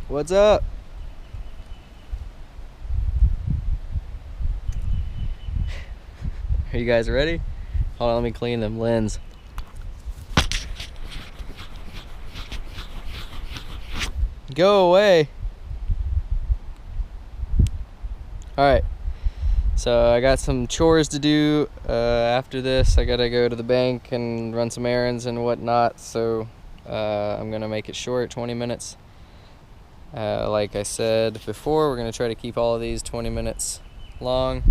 What's up? Are you guys ready? Hold on, let me clean them lens. Go away. Alright, so I got some chores to do after this. I gotta go to the bank and run some errands and whatnot, so I'm gonna make it short, 20 minutes. Like I said before, we're gonna try to keep all of these 20 minutes long.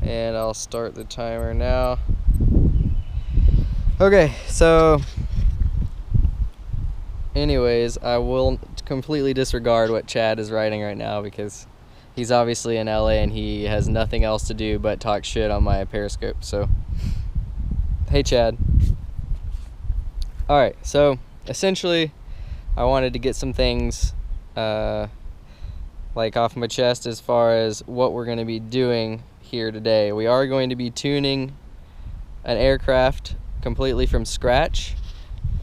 And I'll start the timer now. Okay, so anyways, I will completely disregard what Chad is writing right now because he's obviously in LA and he has nothing else to do but talk shit on my Periscope. So, hey Chad. Alright, so essentially I wanted to get some things like off my chest as far as what we're going to be doing here today. We are going to be tuning an aircraft completely from scratch.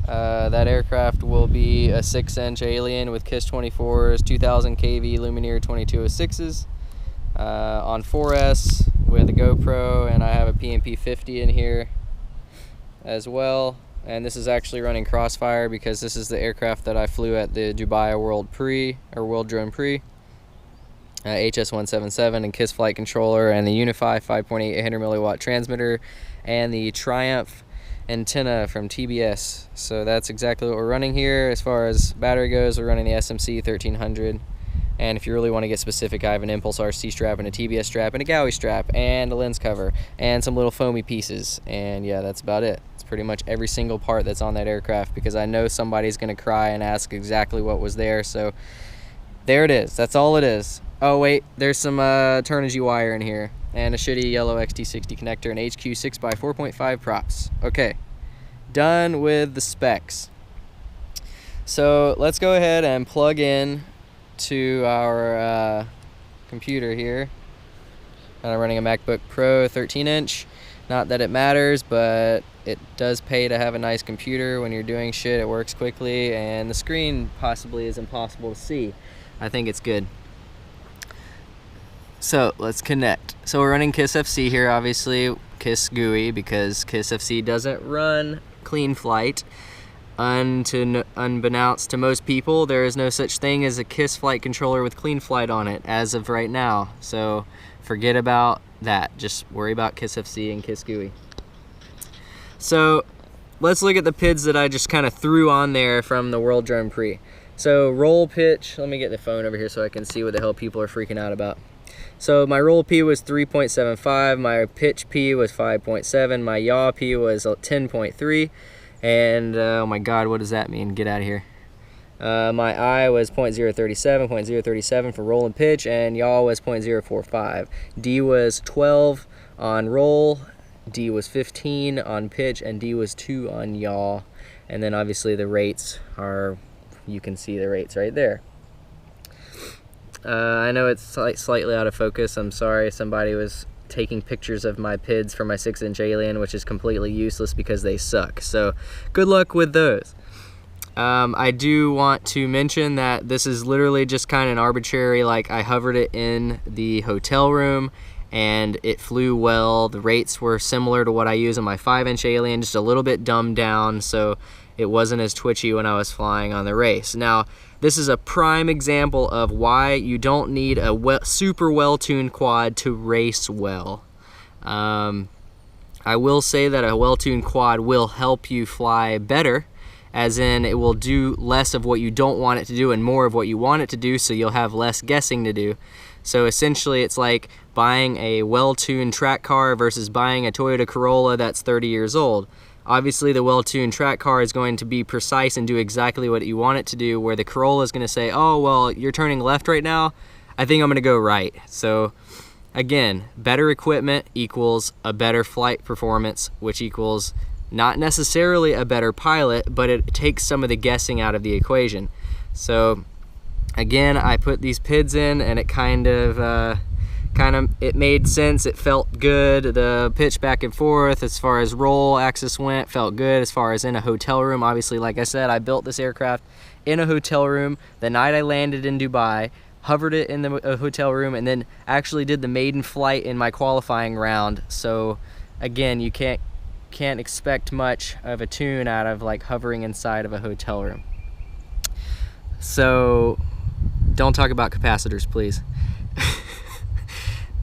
That aircraft will be a 6-inch Alien with KISS 24s, 2000 kV Lumineer 2206s on 4S with a GoPro, and I have a PMP 50 in here as well. And this is actually running Crossfire because this is the aircraft that I flew at the Dubai World Drone Prix. HS-177 and KISS flight controller and the Unify 5.8 800 milliwatt transmitter and the Triumph antenna from TBS. So that's exactly what we're running here. As far as battery goes, we're running the SMC 1300, and if you really want to get specific, I have an Impulse RC strap and a TBS strap and a Gowie strap and a lens cover and some little foamy pieces, and yeah, that's about it. It's pretty much every single part that's on that aircraft because I know somebody's gonna cry and ask exactly what was there, so there it is. That's all it is. Oh wait, there's some Turnigy wire in here and a shitty yellow XT60 connector and HQ 6x4.5 props. Okay, done with the specs. So let's go ahead and plug in to our computer here. I'm running a MacBook Pro 13-inch. Not that it matters, but it does pay to have a nice computer. When you're doing shit, it works quickly, and the screen possibly is impossible to see. I think it's good. So let's connect. So we're running KISS FC here, obviously KISS GUI, because KISS FC doesn't run clean flight. Unbeknownst to most people, there is no such thing as a KISS flight controller with clean flight on it as of right now. So forget about that. Just worry about KISS FC and KISS GUI. So let's look at the PIDs that I just kind of threw on there from the World Drone Prix. So roll pitch, let me get the phone over here so I can see what the hell people are freaking out about. So my roll P was 3.75, my pitch P was 5.7, my yaw P was 10.3, and oh my god, what does that mean? Get out of here. My I was 0.037 for roll and pitch, and yaw was 0.045. D was 12 on roll, D was 15 on pitch, and D was 2 on yaw. And then obviously the rates are, you can see the rates right there. I know it's slightly out of focus. I'm sorry. Somebody was taking pictures of my PIDs for my 6-inch Alien, which is completely useless because they suck. So good luck with those. I do want to mention that this is literally just kind of an arbitrary, like I hovered it in the hotel room and it flew well. The rates were similar to what I use on my 5-inch Alien, just a little bit dumbed down so it wasn't as twitchy when I was flying on the race. Now, this is a prime example of why you don't need a super well-tuned quad to race well. I will say that a well-tuned quad will help you fly better, as in it will do less of what you don't want it to do and more of what you want it to do, so you'll have less guessing to do. So essentially it's like buying a well-tuned track car versus buying a Toyota Corolla that's 30 years old. Obviously the well-tuned track car is going to be precise and do exactly what you want it to do, where the Corolla is going to say, oh, well, you're turning left right now, I think I'm going to go right. So again, better equipment equals a better flight performance, which equals not necessarily a better pilot, but it takes some of the guessing out of the equation. So again, I put these PIDs in and it kind of it made sense. It felt good. The pitch back and forth as far as roll axis went felt good. As far as in a hotel room, obviously, like I said, I built this aircraft in a hotel room the night I landed in Dubai, hovered it in the hotel room, and then actually did the maiden flight in my qualifying round. So again, you can't expect much of a tune out of like hovering inside of a hotel room. So don't talk about capacitors, please.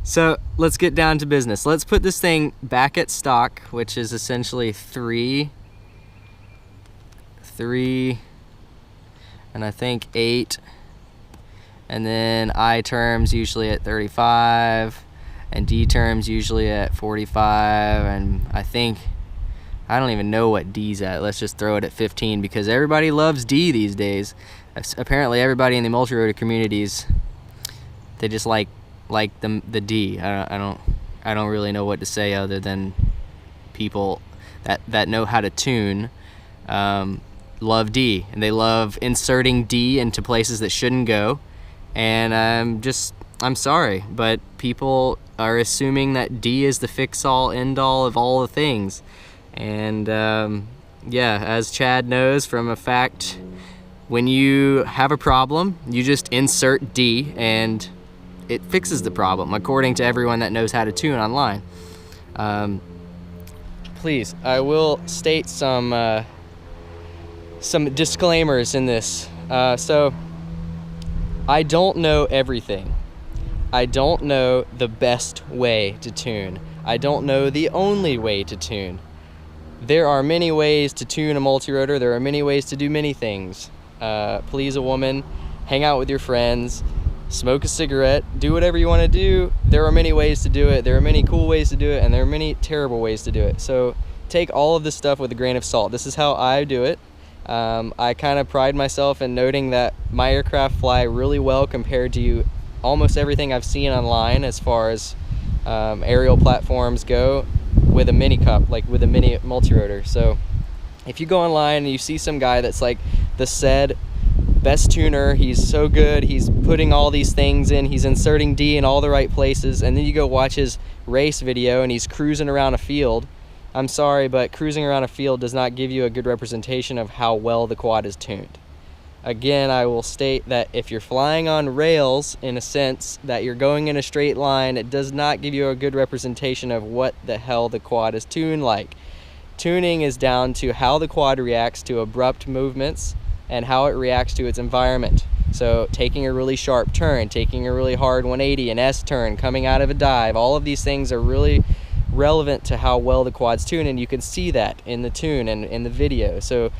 So let's get down to business. Let's put this thing back at stock, which is essentially 3, and I think 8, and then I terms usually at 35, and D terms usually at 45, and I don't even know what D's at. Let's just throw it at 15 because everybody loves D these days. Apparently everybody in the multi-rotor communities, they just like the D. I don't really know what to say other than people that know how to tune love D, and they love inserting D into places that shouldn't go. And I'm sorry, but people are assuming that D is the fix-all, end-all of all the things. And yeah, as Chad knows from a fact, when you have a problem, you just insert D and it fixes the problem, according to everyone that knows how to tune online. Please, I will state some disclaimers in this. So, I don't know everything. I don't know the best way to tune. I don't know the only way to tune. There are many ways to tune a multi-rotor. There are many ways to do many things. Please a woman, hang out with your friends, smoke a cigarette, do whatever you want to do. There are many ways to do it. There are many cool ways to do it, and there are many terrible ways to do it. So take all of this stuff with a grain of salt. This is how I do it. I kind of pride myself in noting that my aircraft fly really well compared to almost everything I've seen online as far as aerial platforms go with a mini cup, like with a mini multi-rotor. So if you go online and you see some guy that's like the said best tuner, he's so good, he's putting all these things in, he's inserting D in all the right places, and then you go watch his race video and he's cruising around a field, I'm sorry, but cruising around a field does not give you a good representation of how well the quad is tuned. Again, I will state that if you're flying on rails, in a sense that you're going in a straight line, it does not give you a good representation of what the hell the quad is tuned like. Tuning is down to how the quad reacts to abrupt movements and how it reacts to its environment. So taking a really sharp turn, taking a really hard 180, an S turn, coming out of a dive, all of these things are really relevant to how well the quad's tuned, and you can see that in the tune and in the video. So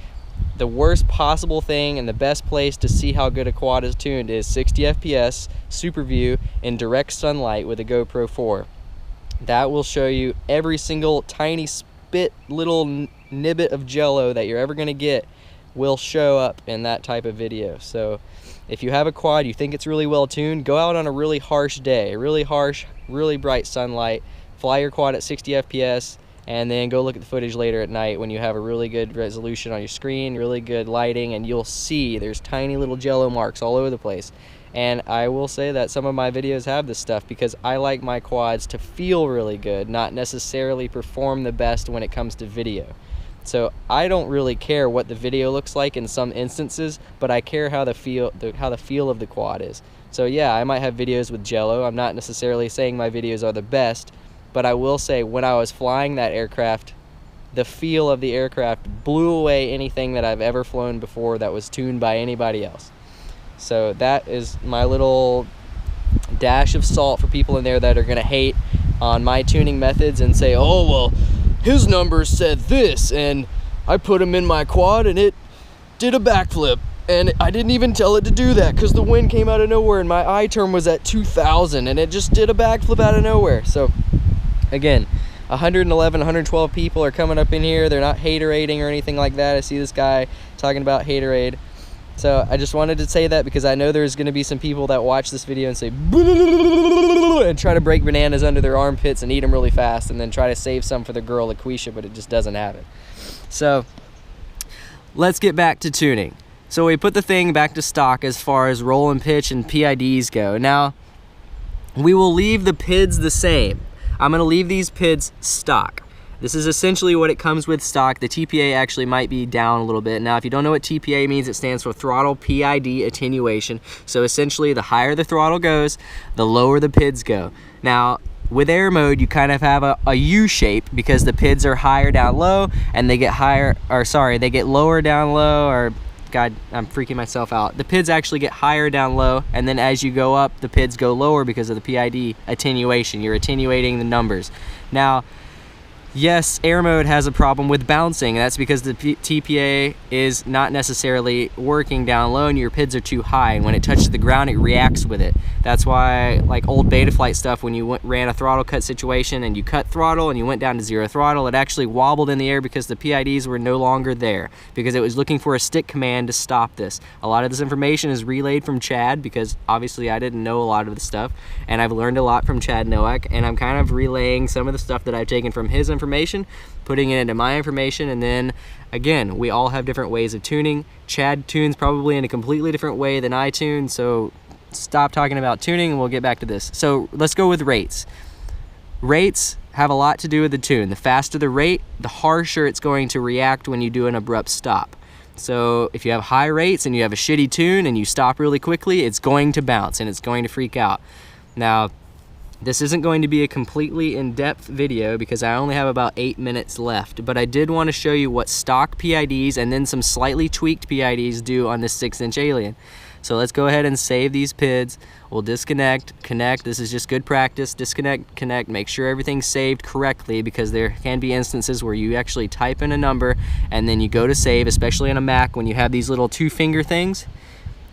the worst possible thing and the best place to see how good a quad is tuned is 60 FPS super view in direct sunlight with a GoPro 4. That will show you every single tiny spit little nibbit of jello that you're ever going to get will show up in that type of video. So if you have a quad, you think it's really well tuned, go out on a really harsh day, really harsh, really bright sunlight, fly your quad at 60 FPS, and then go look at the footage later at night when you have a really good resolution on your screen, really good lighting, and you'll see there's tiny little jello marks all over the place. And I will say that some of my videos have this stuff because I like my quads to feel really good, not necessarily perform the best when it comes to video. So I don't really care what the video looks like in some instances, but I care how the feel of the quad is. So yeah, I might have videos with jello. I'm not necessarily saying my videos are the best, but I will say when I was flying that aircraft, the feel of the aircraft blew away anything that I've ever flown before that was tuned by anybody else. So that is my little dash of salt for people in there that are gonna hate on my tuning methods and say, oh, well, his numbers said this, and I put him in my quad and it did a backflip, and I didn't even tell it to do that because the wind came out of nowhere and my I term was at 2,000 and it just did a backflip out of nowhere. So again, 111, 112 people are coming up in here. They're not haterading or anything like that. I see this guy talking about haterade. So I just wanted to say that because I know there's going to be some people that watch this video and say and try to break bananas under their armpits and eat them really fast and then try to save some for the girl Laquisha, but it just doesn't have it. So let's get back to tuning. So we put the thing back to stock as far as roll and pitch and PIDs go. Now, We will leave the PIDs the same. I'm gonna leave these PIDs stock. This is essentially what it comes with stock. The TPA actually might be down a little bit. Now, if you don't know what TPA means, it stands for throttle PID attenuation. So essentially, the higher the throttle goes, the lower the PIDs go. Now, with air mode, you kind of have a U shape because the PIDs are higher down low, and they get they get lower down low, or God, I'm freaking myself out. The PIDs actually get higher down low, and then as you go up, the PIDs go lower because of the PID attenuation. You're attenuating the numbers. Now, yes, air mode has a problem with bouncing, and that's because the TPA is not necessarily working down low and your PIDs are too high, and when it touches the ground, it reacts with it. That's why, like old Betaflight stuff, when you ran a throttle cut situation and you cut throttle and you went down to 0 throttle, it actually wobbled in the air because the PIDs were no longer there, because it was looking for a stick command to stop this. A lot of this information is relayed from Chad, because obviously I didn't know a lot of the stuff, and I've learned a lot from Chad Nowak, and I'm kind of relaying some of the stuff that I've taken from his information, putting it into my information, and then again, we all have different ways of tuning. Chad tunes probably in a completely different way than I tune, so stop talking about tuning and we'll get back to this. So let's go with rates. Rates have a lot to do with the tune. The faster the rate, the harsher it's going to react when you do an abrupt stop. So if you have high rates and you have a shitty tune and you stop really quickly, it's going to bounce and it's going to freak out. Now, this isn't going to be a completely in-depth video because I only have about 8 minutes left, but I did want to show you what stock PIDs and then some slightly tweaked PIDs do on this 6-inch Alien. So let's go ahead and save these PIDs. We'll disconnect, connect. This is just good practice. Disconnect, connect, make sure everything's saved correctly, because there can be instances where you actually type in a number and then you go to save, especially on a Mac when you have these little 2-finger things.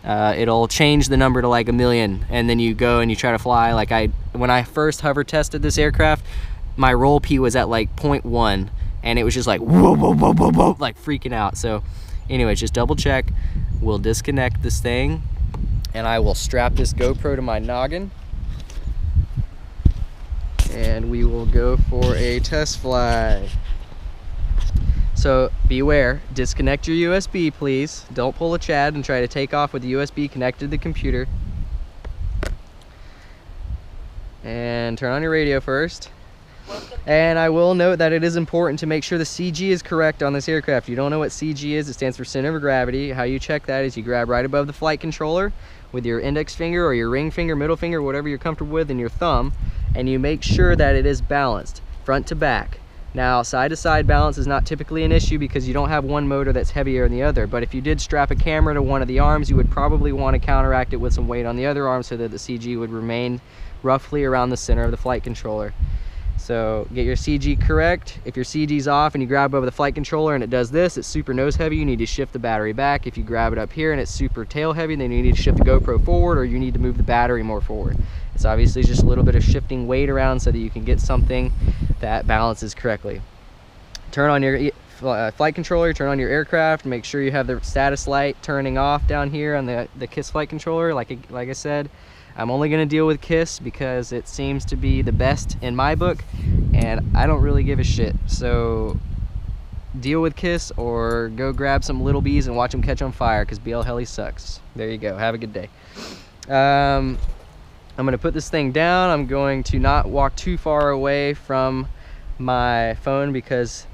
It'll change the number to like 1,000,000, and then you go and you try to fly. Like when I first hover tested this aircraft, my roll P was at like 0.1, and it was just like whoa, whoa, whoa, whoa, whoa, like freaking out. So anyway, just double check. We'll disconnect this thing, and I will strap this GoPro to my noggin, and we will go for a test fly. So beware, disconnect your USB, please. Don't pull a Chad and try to take off with the USB connected to the computer. And turn on your radio first. And I will note that it is important to make sure the CG is correct on this aircraft. If you don't know what CG is, it stands for center of gravity. How you check that is you grab right above the flight controller with your index finger or your ring finger, middle finger, whatever you're comfortable with, and your thumb, and you make sure that it is balanced front to back. Now, side-to-side balance is not typically an issue because you don't have one motor that's heavier than the other, but if you did strap a camera to one of the arms, you would probably want to counteract it with some weight on the other arm so that the CG would remain roughly around the center of the flight controller. So get your CG correct. If your CG's off and you grab over the flight controller and it does this, it's super nose heavy, you need to shift the battery back. If you grab it up here and it's super tail heavy, then you need to shift the GoPro forward, or you need to move the battery more forward. It's obviously just a little bit of shifting weight around so that you can get something that balances correctly. Turn on your flight controller, turn on your aircraft, make sure you have the status light turning off down here on the KISS flight controller. Like I said, I'm only going to deal with KISS because it seems to be the best in my book, and I don't really give a shit. So deal with KISS or go grab some little bees and watch them catch on fire, because BL Heli sucks. There you go. Have a good day. I'm going to put this thing down. I'm going to not walk too far away from my phone because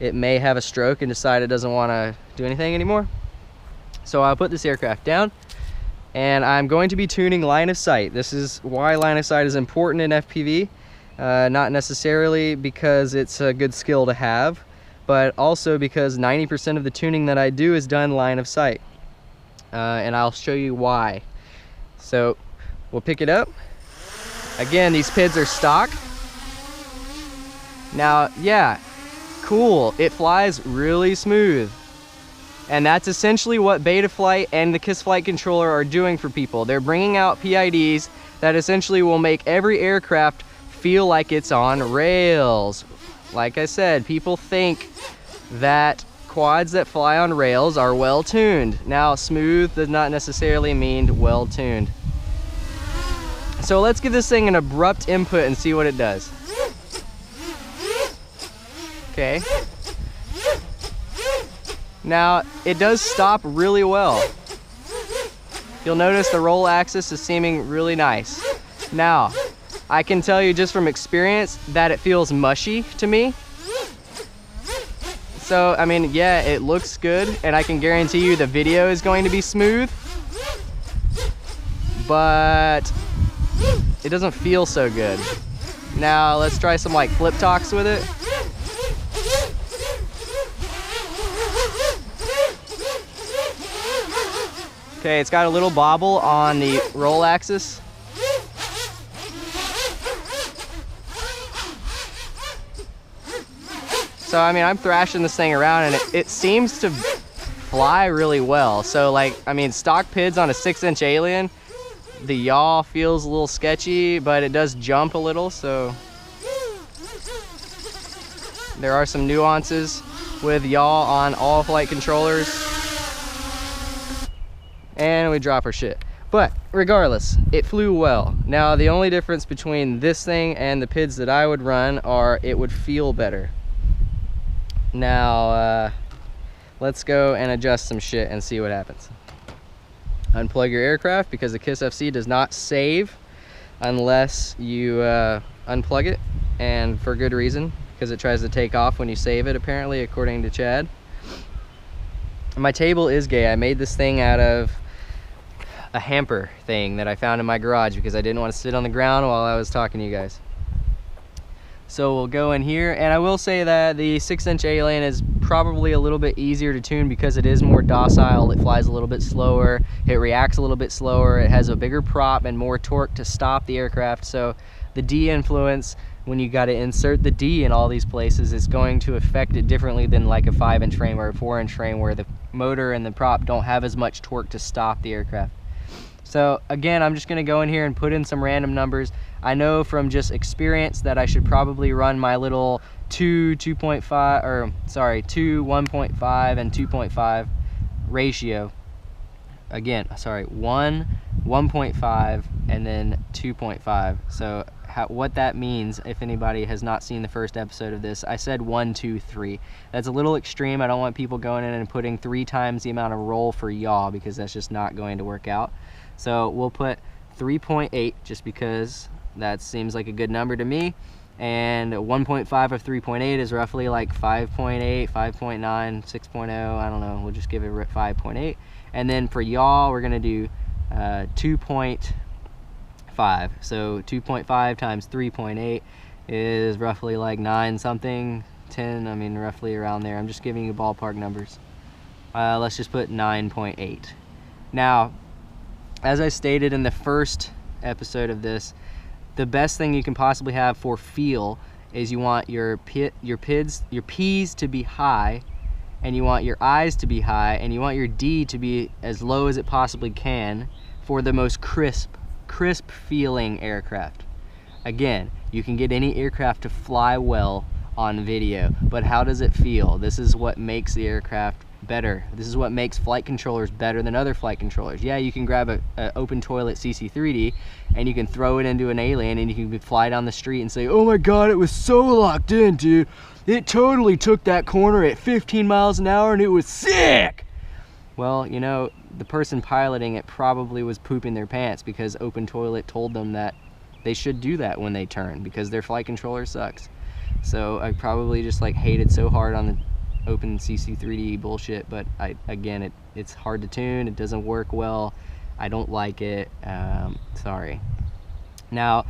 it may have a stroke and decide it doesn't want to do anything anymore. So I'll put this aircraft down. And I'm going to be tuning line of sight. This is why line of sight is important in FPV. Not necessarily because it's a good skill to have, but also because 90% of the tuning that I do is done line of sight. And I'll show you why. So we'll pick it up. Again, these PIDs are stock. Now, yeah, cool. It flies really smooth. And that's essentially what Betaflight and the KISS flight controller are doing for people. They're bringing out PIDs that essentially will make every aircraft feel like it's on rails. Like I said, people think that quads that fly on rails are well tuned. Now, smooth does not necessarily mean well tuned. So let's give this thing an abrupt input and see what it does. Okay. Now, it does stop really well. You'll notice the roll axis is seeming really nice. Now, I can tell you just from experience that it feels mushy to me. So, I mean, yeah, it looks good, and I can guarantee you the video is going to be smooth, but it doesn't feel so good. Now, let's try some like flip talks with it. Okay, it's got a little bobble on the roll axis. So, I mean, I'm thrashing this thing around and it seems to fly really well. So, like, I mean, stock PIDs on a 6-inch Alien, the yaw feels a little sketchy, but it does jump a little, so there are some nuances with yaw on all flight controllers. And we drop our shit. But regardless, it flew well. Now, the only difference between this thing and the PIDs that I would run are it would feel better. Now, let's go and adjust some shit and see what happens. Unplug your aircraft because the KISS FC does not save unless you unplug it, and for good reason, because it tries to take off when you save it, apparently, according to Chad. My table is gay. I made this thing out of a hamper thing that I found in my garage because I didn't want to sit on the ground while I was talking to you guys. So we'll go in here, and I will say that the 6-inch Alien is probably a little bit easier to tune because it is more docile. It flies a little bit slower, it reacts a little bit slower, it has a bigger prop and more torque to stop the aircraft. So the D influence, when you got to insert the D in all these places, is going to affect it differently than like a 5-inch frame or a 4-inch frame where the motor and the prop don't have as much torque to stop the aircraft. So again, I'm just going to go in here and put in some random numbers. I know from just experience that I should probably run my little 2 1.5 and 2.5 ratio. Again, sorry, 1 1.5 and then 2.5. So what that means, if anybody has not seen the first episode of this, I said 1 2 3. That's a little extreme. I don't want people going in and putting 3 times the amount of roll for yaw because that's just not going to work out. So we'll put 3.8 just because that seems like a good number to me, and 1.5 of 3.8 is roughly like 5.8, 5.9, 6.0, I don't know, we'll just give it 5.8. And then for yaw, we're gonna do 2.5. So 2.5 times 3.8 is roughly like 9 something, 10, I mean roughly around there. I'm just giving you ballpark numbers. Let's just put 9.8. Now, as I stated in the first episode of this, the best thing you can possibly have for feel is you want your P's to be high, and you want your I's to be high, and you want your D to be as low as it possibly can for the most crisp feeling aircraft. Again, you can get any aircraft to fly well on video, but how does it feel? This is what makes the aircraft better. This is what makes flight controllers better than other flight controllers. Yeah, you can grab an open toilet CC3D and you can throw it into an Alien and you can fly down the street and say, oh my god, it was so locked in, dude. It totally took that corner at 15 miles an hour and it was sick. Well, you know, the person piloting it probably was pooping their pants because open toilet told them that they should do that when they turn because their flight controller sucks. So I probably just like hated so hard on the open CC3D bullshit, but again, it's hard to tune, it doesn't work well, I don't like it, sorry. Now,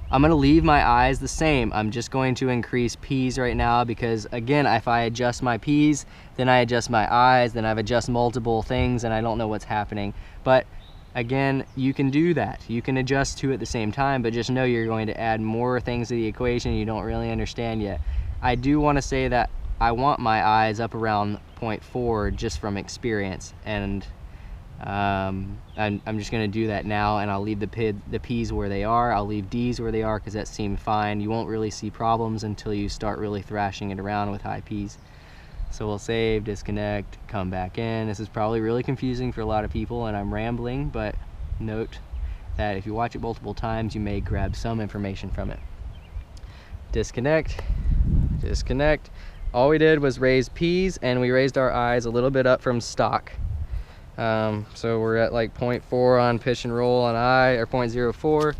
I'm gonna leave my I's the same. I'm just going to increase P's right now because, again, if I adjust my P's, then I adjust my I's, then I've adjusted multiple things and I don't know what's happening. But again, you can do that. You can adjust two at the same time, but just know you're going to add more things to the equation you don't really understand yet. I do want to say that I want my I's up around 0.4 just from experience, and I'm just going to do that now, and I'll leave the P's where they are. I'll leave D's where they are because that seemed fine. You won't really see problems until you start really thrashing it around with high P's. So we'll save, disconnect, come back in. This is probably really confusing for a lot of people and I'm rambling, but note that if you watch it multiple times, you may grab some information from it. Disconnect, disconnect. All we did was raise P's and we raised our I's a little bit up from stock. So we're at like 0.4 on pitch and roll on I, or 0.04,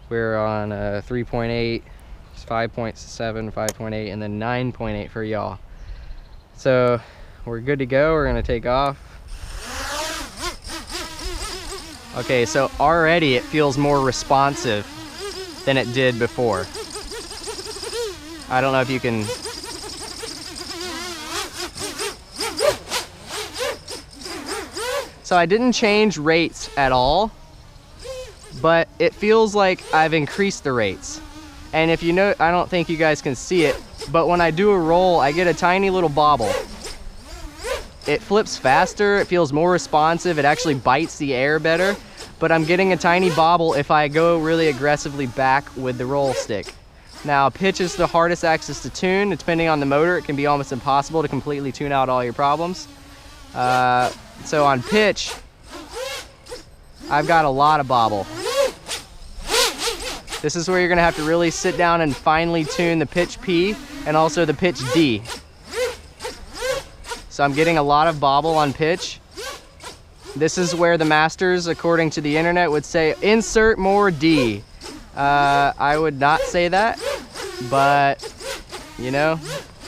We're on 3.8, 5.7, 5.8, and then 9.8 for yaw. So we're good to go. We're gonna take off. Okay, so already it feels more responsive than it did before. I don't know if you can. So I didn't change rates at all, but it feels like I've increased the rates. And if you know, I don't think you guys can see it, but when I do a roll, I get a tiny little bobble. It flips faster, it feels more responsive, it actually bites the air better, but I'm getting a tiny bobble if I go really aggressively back with the roll stick. Now, pitch is the hardest axis to tune. Depending on the motor, it can be almost impossible to completely tune out all your problems. So on pitch, I've got a lot of bobble. This is where you're gonna have to really sit down and finely tune the pitch P and also the pitch D. So I'm getting a lot of bobble on pitch. This is where the masters, according to the internet, would say, insert more D. I would not say that, but you know,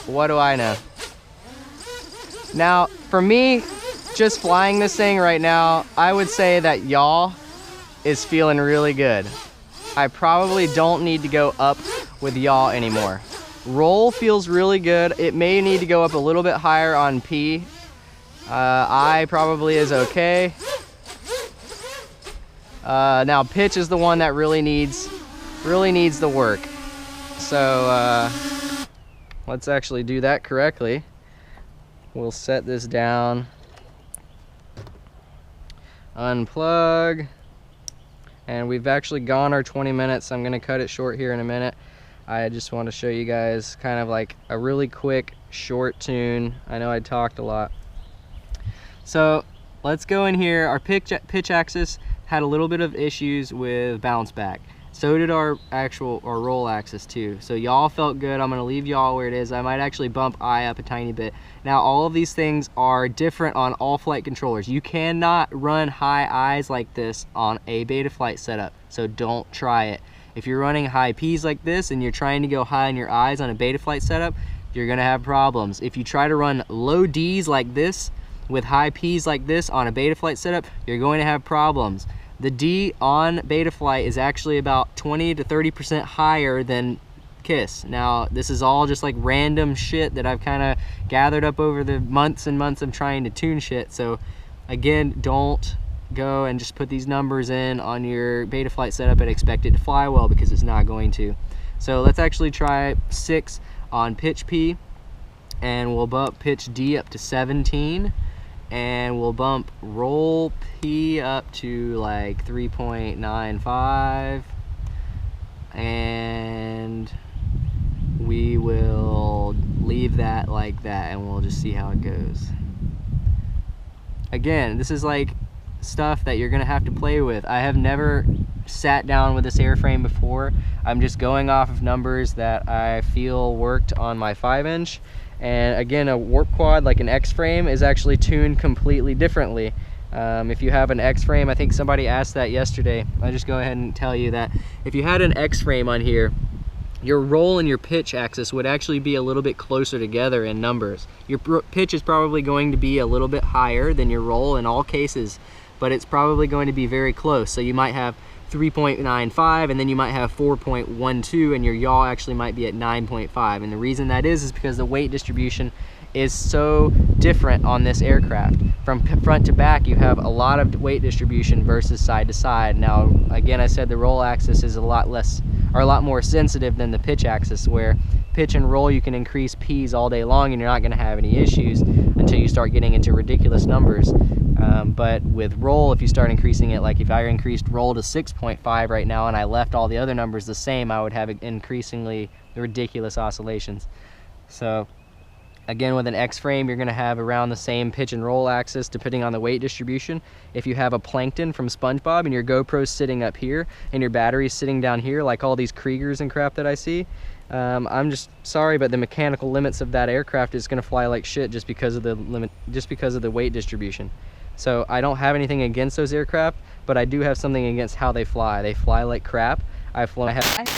what do I know? Now, for me, just flying this thing right now, I would say that yaw is feeling really good. I probably don't need to go up with yaw anymore. Roll feels really good. It may need to go up a little bit higher on P. I probably is okay. Now pitch is the one that really needs the work. So let's actually do that correctly. We'll set this down, unplug, and we've actually gone our 20 minutes. I'm gonna cut it short here in a minute. I just want to show you guys kind of like a really quick short tune. I know I talked a lot. So let's go in here. Our pitch axis had a little bit of issues with bounce back. So did our roll axis too. So yaw felt good. I'm gonna leave yaw where it is. I might actually bump I up a tiny bit. Now all of these things are different on all flight controllers. You cannot run high I's like this on a beta flight setup, so don't try it. If you're running high P's like this and you're trying to go high in your eyes on a beta flight setup, you're gonna have problems. If you try to run low D's like this with high P's like this on a beta flight setup, you're going to have problems. The D on beta flight is actually about 20 to 30% higher than KISS. Now, this is all just like random shit that I've kind of gathered up over the months and months of trying to tune shit. So again, don't go and just put these numbers in on your beta flight setup and expect it to fly well, because it's not going to. So let's actually try 6 on pitch P, and we'll bump pitch D up to 17. And we'll bump roll P up to like 3.95, and we will leave that like that, and we'll just see how it goes. Again, this is like stuff that you're gonna have to play with. I have never sat down with this airframe before. I'm just going off of numbers that I feel worked on my 5-inch. And again, a warp quad like an X frame is actually tuned completely differently. If you have an X frame, I think somebody asked that yesterday. I'll just go ahead and tell you that if you had an X frame on here, your roll and your pitch axis would actually be a little bit closer together in numbers. Your pitch is probably going to be a little bit higher than your roll in all cases, but it's probably going to be very close. So you might have 3.95, and then you might have 4.12, and your yaw actually might be at 9.5. And the reason that is because the weight distribution is so different on this aircraft. From front to back, you have a lot of weight distribution versus side to side. Now, again, I said the roll axis is a lot more sensitive than the pitch axis, where pitch and roll you can increase P's all day long and you're not going to have any issues until you start getting into ridiculous numbers. But with roll, if you start increasing it, like if I increased roll to 6.5 right now and I left all the other numbers the same, I would have increasingly ridiculous oscillations. So again, with an X frame, you're going to have around the same pitch and roll axis depending on the weight distribution. If you have a Plankton from SpongeBob and your GoPro's sitting up here and your battery's sitting down here, like all these Kriegers and crap that I see, I'm just sorry, but the mechanical limits of that aircraft is going to fly like shit just because of the weight distribution. So I don't have anything against those aircraft, but I do have something against how they fly. They fly like crap. I've flown.